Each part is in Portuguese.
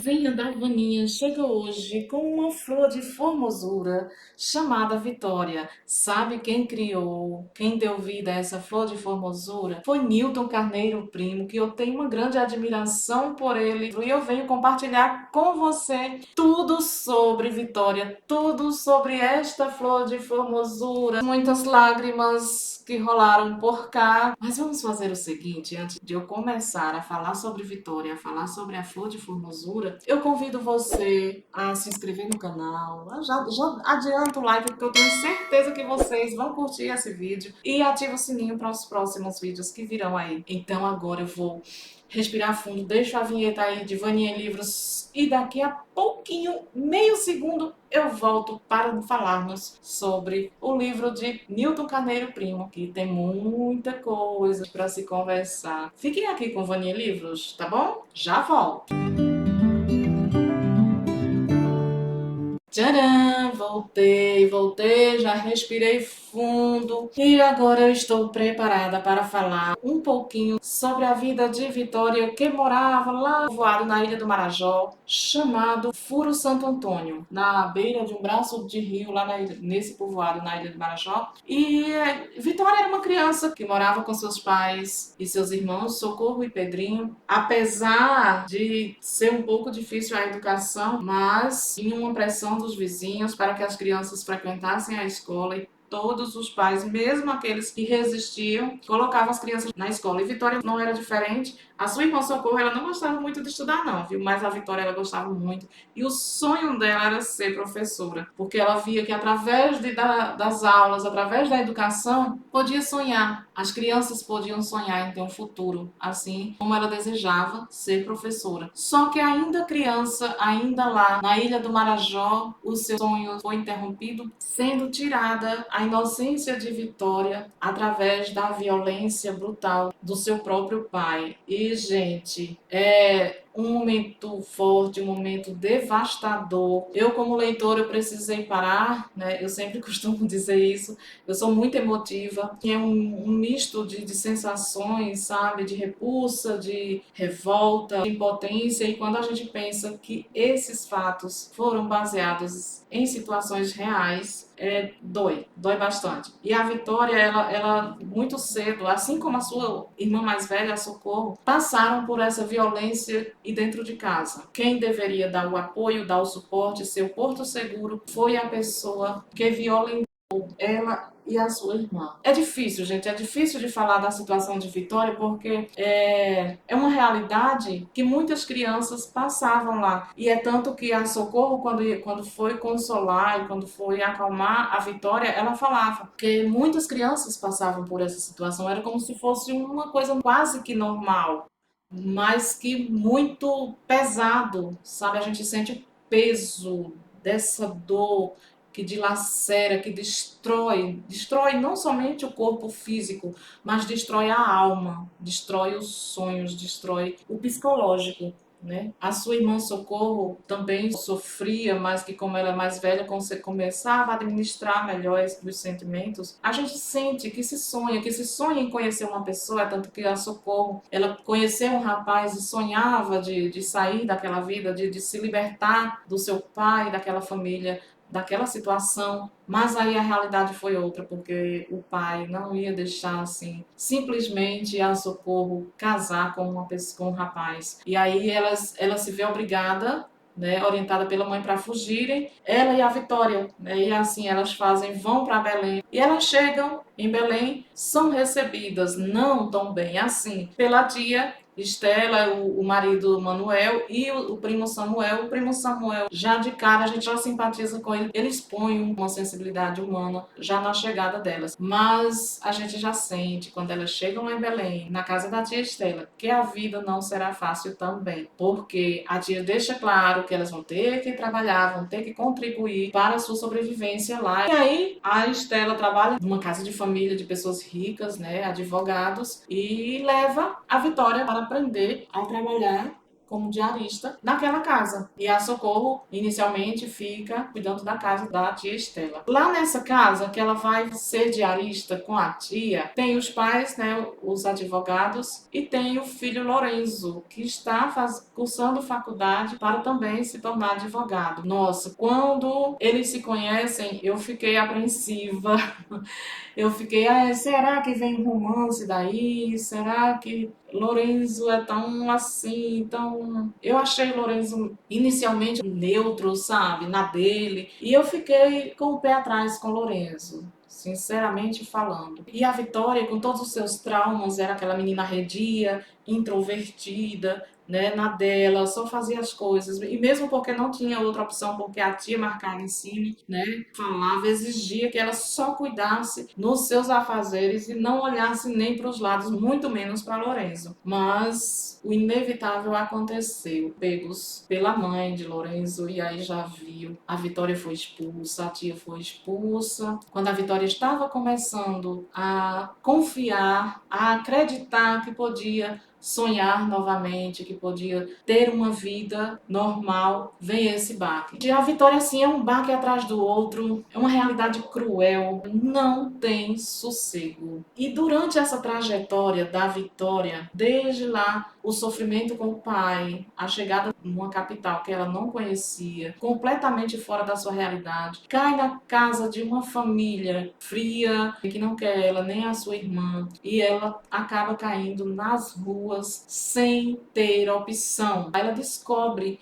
Venha da Vaninha chega hoje com uma flor de formosura chamada Vitória. Sabe quem criou, quem deu vida a essa flor de formosura? Foi Newton Carneiro Primo, que eu tenho uma grande admiração por ele. E eu venho compartilhar com você tudo sobre Vitória, tudo sobre esta flor de formosura. Muitas lágrimas que rolaram por cá. Mas vamos fazer o seguinte, antes de eu começar a falar sobre Vitória, a falar sobre a flor de formosura, eu convido você a se inscrever no canal. Já adianta o like, porque eu tenho certeza que vocês vão curtir esse vídeo. E ativa o sininho para os próximos vídeos que virão aí. Então agora eu vou respirar fundo, deixo a vinheta aí de Vaninha Livros e daqui a pouquinho, meio segundo, eu volto para falarmos sobre o livro de Newton Carneiro Primo, que tem muita coisa para se conversar. Fiquem aqui com Vaninha Livros, tá bom? Já volto! Tcharam! Voltei, já respirei fundo e agora eu estou preparada para falar um pouquinho sobre a vida de Vitória, que morava lá voado na Ilha do Marajó, chamado Furo Santo Antônio, na beira de um braço de rio lá nesse povoado na Ilha do Marajó. E Vitória era uma criança que morava com seus pais e seus irmãos, Socorro e Pedrinho. Apesar de ser um pouco difícil a educação, mas tinha uma pressão dos vizinhos para que as crianças frequentassem a escola e todos os pais, mesmo aqueles que resistiam, colocavam as crianças na escola. E Vitória não era diferente. A sua irmã Socorro, ela não gostava muito de estudar não, viu? Mas a Vitória, ela gostava muito. E o sonho dela era ser professora, porque ela via que através das aulas, através da educação, podia sonhar. As crianças podiam sonhar em ter um futuro, assim como ela desejava ser professora. Só que ainda criança, ainda lá na Ilha do Marajó, o seu sonho foi interrompido, sendo tirada a inocência de Vitória através da violência brutal do seu próprio pai. E, gente, é um momento forte, um momento devastador. Eu, como leitora, eu precisei parar, né? Eu sempre costumo dizer isso. Eu sou muito emotiva. É um misto de sensações, sabe? De repulsa, de revolta, de impotência. E quando a gente pensa que esses fatos foram baseados em situações reais, dói bastante. E a Vitória, ela muito cedo, assim como a sua irmã mais velha, a Socorro, passaram por essa violência e dentro de casa. Quem deveria dar o apoio, dar o suporte, ser o porto seguro, foi a pessoa que violentou ela e a sua irmã. É difícil, gente, é difícil de falar da situação de Vitória porque é uma realidade que muitas crianças passavam lá. E é tanto que a Socorro, quando foi consolar e quando foi acalmar a Vitória, ela falava que muitas crianças passavam por essa situação. Era como se fosse uma coisa quase que normal, mas que muito pesado, sabe? A gente sente o peso dessa dor que dilacera, que destrói não somente o corpo físico, mas destrói a alma, destrói os sonhos, destrói o psicológico. Né? A sua irmã Socorro também sofria, mas que como ela é mais velha, começava a administrar melhor os sentimentos. A gente sente que se sonha em conhecer uma pessoa, é tanto que a Socorro, ela conheceu um rapaz e sonhava de sair daquela vida, de se libertar do seu pai, daquela família, daquela situação, mas aí a realidade foi outra, porque o pai não ia deixar assim simplesmente a Socorro casar com uma pessoa, com um rapaz. E aí ela se vê obrigada, né, orientada pela mãe para fugirem, ela e a Vitória, né, e assim vão para Belém. E elas chegam em Belém, são recebidas não tão bem assim pela tia Estela, o marido Manuel e o primo Samuel. O primo Samuel, já de cara, a gente já simpatiza com ele. Eles põem uma sensibilidade humana já na chegada delas. Mas a gente já sente, quando elas chegam lá em Belém, na casa da tia Estela, que a vida não será fácil também. Porque a tia deixa claro que elas vão ter que trabalhar, vão ter que contribuir para a sua sobrevivência lá. E aí, a Estela trabalha numa casa de família de pessoas ricas, né, advogados, e leva a Vitória para aprender a trabalhar como diarista naquela casa. E a Socorro, inicialmente, fica cuidando da casa da tia Estela. Lá nessa casa, que ela vai ser diarista com a tia, tem os pais, né, os advogados, e tem o filho Lorenzo, que está cursando faculdade para também se tornar advogado. Nossa, quando eles se conhecem, eu fiquei apreensiva. Eu fiquei, será que vem um romance daí? Será que Lorenzo é tão assim, tão... Eu achei Lorenzo inicialmente neutro, sabe, na dele. E eu fiquei com o pé atrás com Lorenzo, sinceramente falando. E a Vitória, com todos os seus traumas, era aquela menina arredia, introvertida, né, na dela, só fazia as coisas. E mesmo porque não tinha outra opção, porque a tia marcava em cima, né, falava, exigia que ela só cuidasse nos seus afazeres e não olhasse nem para os lados, muito menos para Lorenzo. Mas o inevitável aconteceu, pegos pela mãe de Lorenzo, e aí já viu, a Vitória foi expulsa, a tia foi expulsa. Quando a Vitória estava começando a confiar, a acreditar que podia sonhar novamente, que podia ter uma vida normal, vem esse baque. E a Vitória, assim, é um baque atrás do outro, é uma realidade cruel, não tem sossego. E durante essa trajetória da Vitória, desde lá, o sofrimento com o pai, a chegada numa capital que ela não conhecia, completamente fora da sua realidade, cai na casa de uma família fria, que não quer ela nem a sua irmã, e ela acaba caindo nas ruas sem ter opção. Ela descobre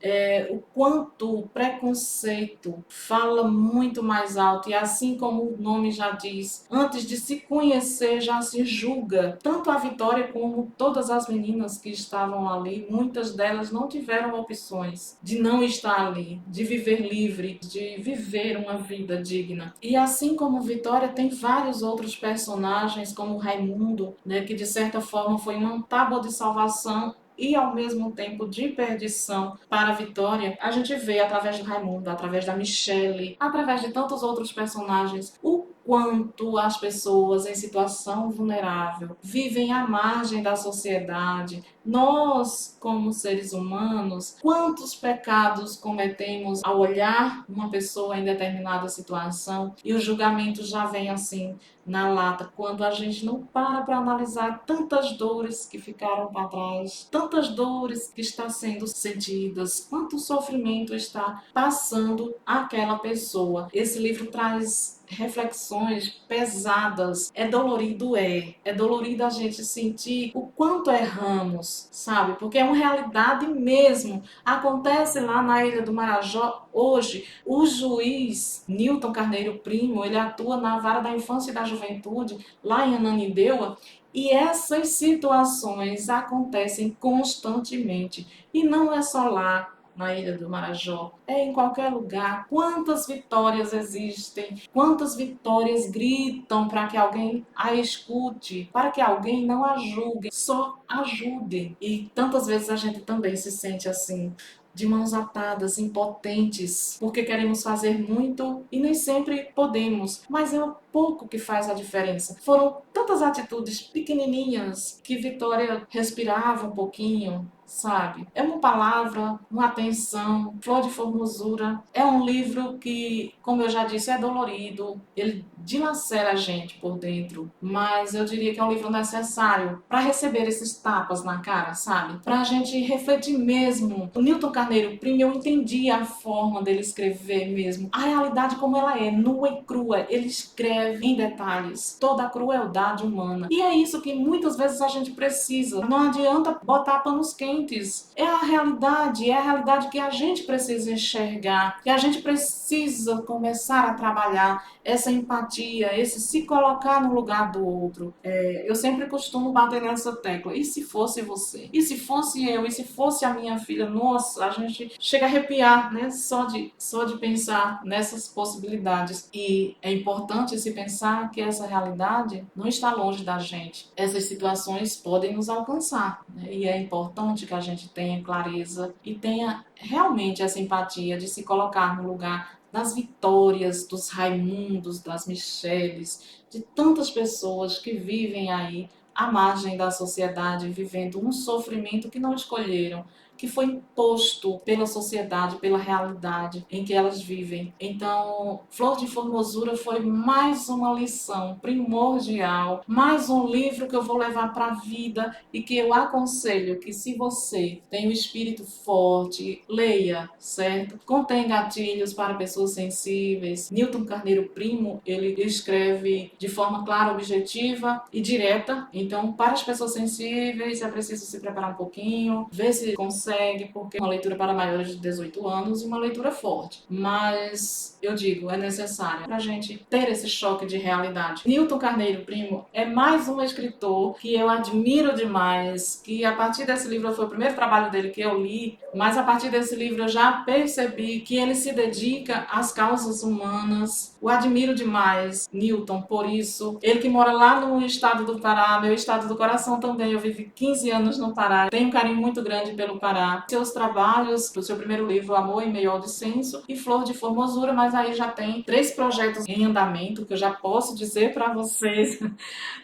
o quanto o preconceito fala muito mais alto, e assim como o nome já diz, antes de se conhecer já se julga. Tanto a Vitória como todas as meninas que estavam ali, muitas delas não tiveram opções de não estar ali, de viver livre, de viver uma vida digna. E assim como Vitória, tem vários outros personagens, como Raimundo, né, que de certa forma foi uma tábua de salvação e ao mesmo tempo de perdição para a Vitória. A gente vê através do Raimundo, através da Michelle, através de tantos outros personagens, o quanto as pessoas em situação vulnerável vivem à margem da sociedade. Nós, como seres humanos, quantos pecados cometemos ao olhar uma pessoa em determinada situação e o julgamento já vem assim na lata, quando a gente não para analisar tantas dores que ficaram para trás, tantas dores que estão sendo sentidas, quanto sofrimento está passando aquela pessoa. Esse livro traz reflexões pesadas. É dolorido, é dolorido a gente sentir o quanto erramos, sabe? Porque é uma realidade mesmo. Acontece lá na Ilha do Marajó hoje. O juiz Newton Carneiro Primo, ele atua na Vara da Infância e da Juventude lá em Ananindeua, e essas situações acontecem constantemente. E não é só lá na Ilha do Marajó, é em qualquer lugar. Quantas vitórias existem, quantas vitórias gritam para que alguém a escute, para que alguém não a julgue, só ajude. E tantas vezes a gente também se sente assim, de mãos atadas, impotentes, porque queremos fazer muito e nem sempre podemos, mas é o pouco que faz a diferença. Foram tantas atitudes pequenininhas que Vitória respirava um pouquinho, sabe? É uma palavra, uma atenção, flor de formosura. É um livro que, como eu já disse, é dolorido, ele dilacera a gente por dentro, mas eu diria que é um livro necessário para receber esses tapas na cara, sabe? Para a gente refletir mesmo. O Newton Carneiro Primo, eu entendi a forma dele escrever mesmo, a realidade como ela é, nua e crua. Ele escreve em detalhes toda a crueldade humana. E é isso que muitas vezes a gente precisa. Não adianta botar panos quentes. É a realidade que a gente precisa enxergar, que a gente precisa começar a trabalhar essa empatia, esse se colocar no lugar do outro. Eu sempre costumo bater nessa tecla. E se fosse você? E se fosse eu? E se fosse a minha filha? Nossa, a gente chega a arrepiar, né? Só de pensar nessas possibilidades. E é importante se pensar que essa realidade não está longe da gente. Essas situações podem nos alcançar, né? E é importante que a gente tenha clareza e tenha realmente essa empatia de se colocar no lugar das Vitórias, dos Raimundos, das Michelles, de tantas pessoas que vivem aí à margem da sociedade, vivendo um sofrimento que não escolheram, que foi imposto pela sociedade, pela realidade em que elas vivem. Então, Flor de Formosura foi mais uma lição primordial, mais um livro que eu vou levar para a vida e que eu aconselho que, se você tem um espírito forte, leia, certo? Contém gatilhos para pessoas sensíveis. Newton Carneiro Primo, ele escreve de forma clara, objetiva e direta. Então, para as pessoas sensíveis, é preciso se preparar um pouquinho, ver se consegue, porque é uma leitura para maiores de 18 anos e uma leitura forte. Mas, eu digo, é necessário para a gente ter esse choque de realidade. Newton Carneiro Primo é mais um escritor que eu admiro demais, que a partir desse livro, foi o primeiro trabalho dele que eu li, mas a partir desse livro eu já percebi que ele se dedica às causas humanas. O admiro demais, Newton, por isso. Ele que mora lá no estado do Pará, meu estado do coração também. Eu vivi 15 anos no Pará. Tenho um carinho muito grande pelo Pará. Seus trabalhos, o seu primeiro livro, Amor em Meio ao Dissenso, e Flor de Formosura, mas aí já tem 3 projetos em andamento que eu já posso dizer para vocês.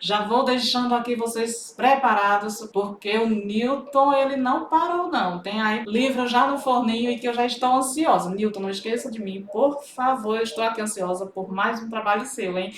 Já vou deixando aqui vocês preparados, porque o Newton, ele não parou não. Tem aí livro já no forninho e que eu já estou ansiosa. Newton, não esqueça de mim, por favor. Eu estou aqui ansiosa por mais um trabalho seu, hein?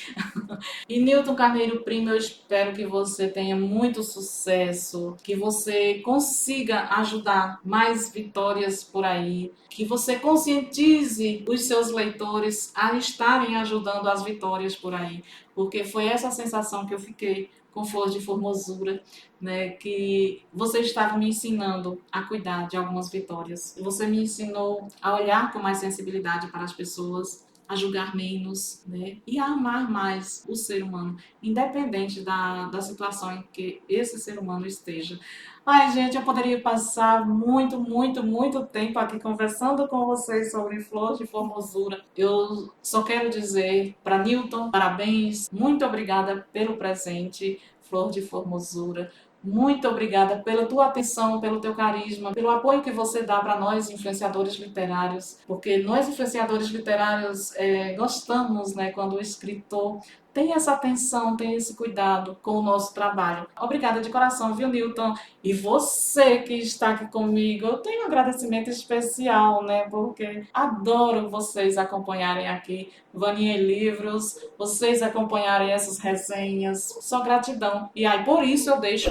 E Newton Carneiro Primo, eu espero que você tenha muito sucesso, que você consiga ajudar mais vitórias por aí, que você conscientize os seus leitores a estarem ajudando as vitórias por aí, porque foi essa sensação que eu fiquei com Flor de Formosura, né, que você estava me ensinando a cuidar de algumas vitórias. Você me ensinou a olhar com mais sensibilidade para as pessoas, a julgar menos, né, e a amar mais o ser humano, independente da situação em que esse ser humano esteja. Ai, gente, eu poderia passar muito tempo aqui conversando com vocês sobre Flor de Formosura. Eu só quero dizer para Newton, parabéns, muito obrigada pelo presente, Flor de Formosura. Muito obrigada pela tua atenção, pelo teu carisma, pelo apoio que você dá para nós, influenciadores literários, porque nós, influenciadores literários, gostamos, né, quando o escritor tem essa atenção, tem esse cuidado com o nosso trabalho. Obrigada de coração, viu, Newton? E você que está aqui comigo, eu tenho um agradecimento especial, né, porque adoro vocês acompanharem aqui Vaninha e Livros, vocês acompanharem essas resenhas, só gratidão. E aí, por isso eu deixo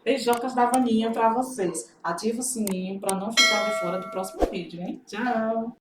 beijocas da Vaninha para vocês. Ativa o sininho para não ficar de fora do próximo vídeo, hein? Tchau!